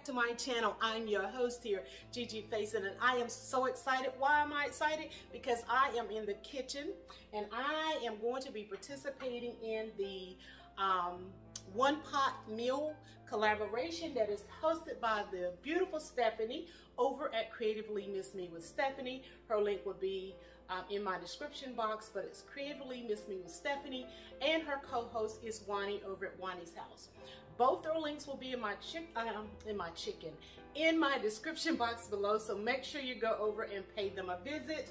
back to my channel. I'm your host here, Gigi Faison, and I am so excited. Why am I excited? Because I am in the kitchen and I am going to be participating in the One Pot Meal collaboration that is hosted by the beautiful Stephanie over at Creatively Miss Me with Stephanie. Her link will be in my description box, but it's Creatively Miss Me with Stephanie, and her co-host is Wani over at Wani's House. Both their links will be in my description box below, so make sure you go over and pay them a visit,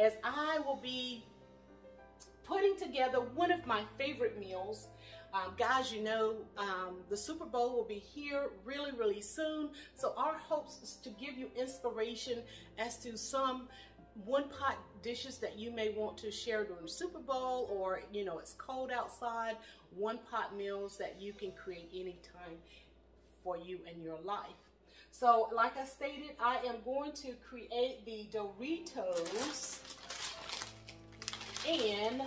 as I will be putting together one of my favorite meals. Guys, you know, the Super Bowl will be here really soon, so our hopes is to give you inspiration as to some one-pot dishes that you may want to share during the Super Bowl, or, you know, it's cold outside, one-pot meals that you can create anytime for you in your life. So, like I stated, I am going to create the Doritos and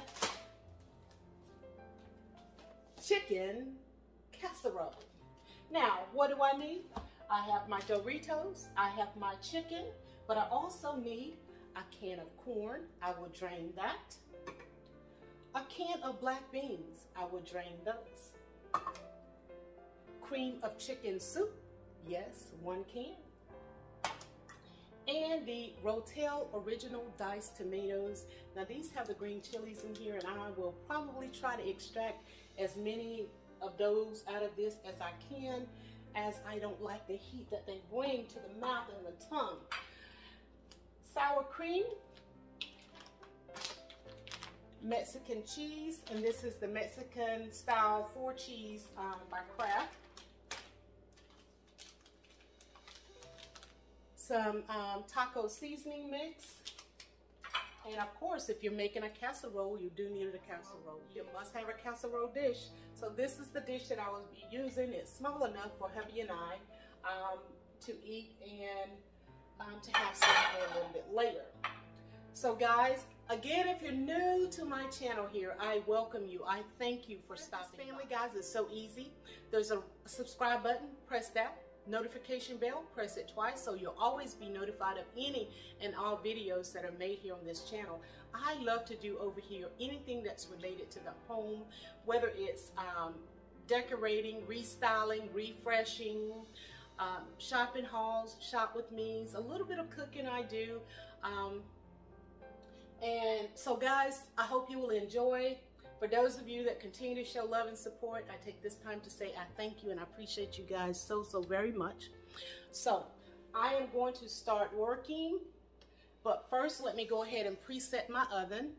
chicken casserole. Now, what do I need? I have my Doritos, I have my chicken, but I also need a can of corn. I will drain that. A can of black beans. I will drain those. Cream of chicken soup. Yes, 1 can. And the Rotel Original Diced Tomatoes. Now these have the green chilies in here, and I will probably try to extract as many of those out of this as I can, as I don't like the heat that they bring to the mouth and the tongue. Sour cream, Mexican cheese, and this is the Mexican style 4 cheese by Kraft. Some taco seasoning mix, and of course, if you're making a casserole, you do need a casserole. You must have a casserole dish. So this is the dish that I will be using. It's small enough for hubby and I to eat and to have some for a little bit later. So guys, again, if you're new to my channel here, I welcome you. I thank you for stopping. Family, guys, it's so easy. There's a subscribe button, press that. Notification bell, press it twice, so you'll always be notified of any and all videos that are made here on this channel. I love to do over here anything that's related to the home, whether it's decorating, restyling, refreshing, shopping hauls, shop with me's, a little bit of cooking I do. And so guys, I hope you will enjoy. For those of you that continue to show love and support, I take this time to say I thank you and I appreciate you guys so very much. So I am going to start working, but first let me go ahead and preset my oven.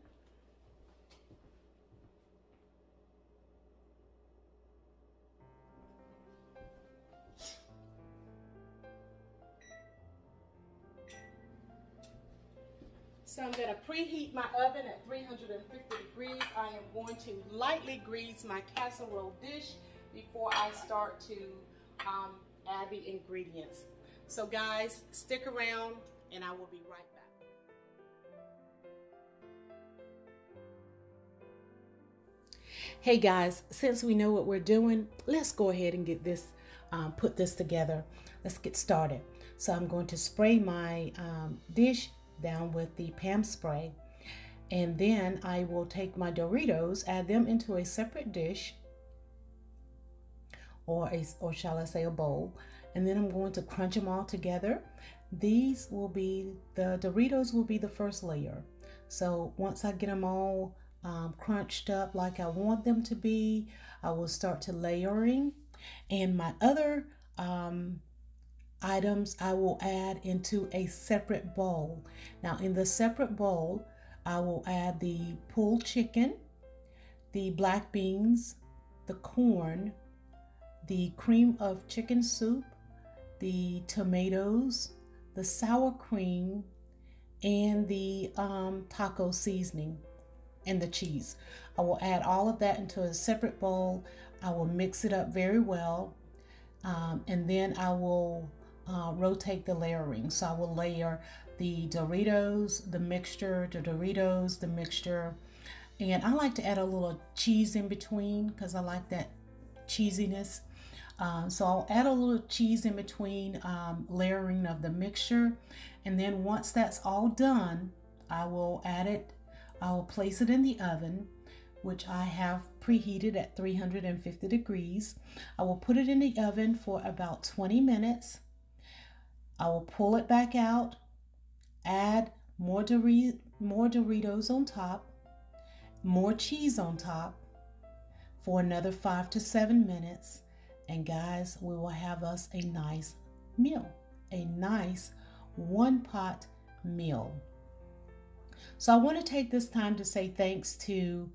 So I'm going to preheat my oven at 350 degrees. I am going to lightly grease my casserole dish before I start to add the ingredients. So guys, stick around and I will be right back. Hey guys, since we know what we're doing, let's go ahead and get this, put this together. Let's get started. So I'm going to spray my dish down with the Pam spray, and then I will take my Doritos, add them into a separate dish, or shall I say a bowl, and then I'm going to crunch them all together. These will be, the Doritos will be the first layer. So once I get them all crunched up like I want them to be, I will start to layering, and my other items I will add into a separate bowl. Now in the separate bowl, I will add the pulled chicken, the black beans, the corn, the cream of chicken soup, the tomatoes, the sour cream, and the taco seasoning, and the cheese. I will add all of that into a separate bowl. I will mix it up very well, and then I will rotate the layering. So I will layer the Doritos, the mixture, and I like to add a little cheese in between because I like that cheesiness. So I'll add a little cheese in between layering of the mixture. And then once that's all done, I will place it in the oven, which I have preheated at 350 degrees. I will put it in the oven for about 20 minutes. I will pull it back out, add more Doritos on top, more cheese on top for another 5 to 7 minutes. And guys, we will have us a nice meal, a nice one-pot meal. So I want to take this time to say thanks to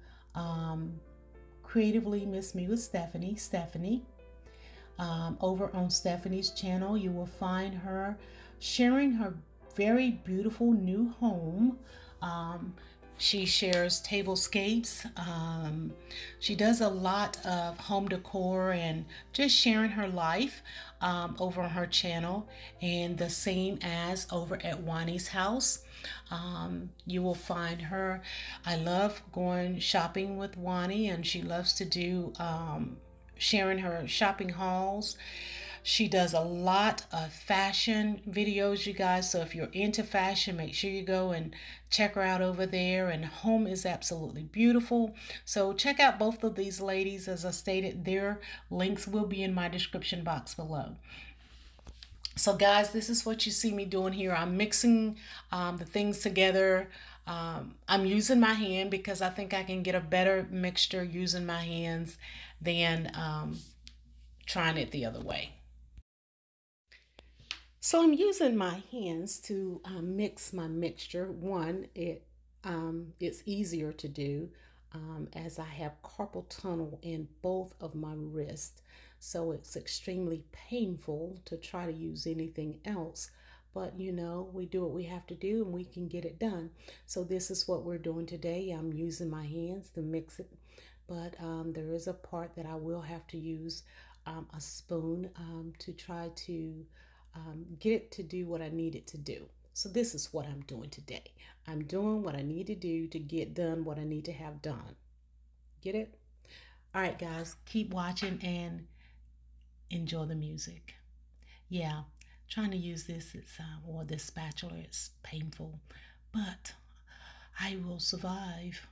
Creatively Miss Me with Stephanie. Over on Stephanie's channel, you will find her sharing her very beautiful new home. She shares tablescapes. She does a lot of home decor and just sharing her life over on her channel, and the same as over at Wani's house. You will find her. I love going shopping with Wani, and she loves to do sharing her shopping hauls. She does a lot of fashion videos, you guys. So if you're into fashion, make sure you go and check her out over there. And home is absolutely beautiful. So check out both of these ladies. As I stated, their links will be in my description box below. So guys, this is what you see me doing here. I'm mixing the things together. I'm using my hand because I think I can get a better mixture using my hands than trying it the other way. So I'm using my hands to mix my mixture. One, it's easier to do as I have carpal tunnel in both of my wrists. So it's extremely painful to try to use anything else. But you know, we do what we have to do and we can get it done. So this is what we're doing today. I'm using my hands to mix it. But there is a part that I will have to use a spoon to try to get it to do what I need it to do. So this is what I'm doing today. I'm doing what I need to do to get done what I need to have done. Get it? All right, guys, keep watching and enjoy the music. Yeah, trying to use this, or this spatula, is painful, but I will survive.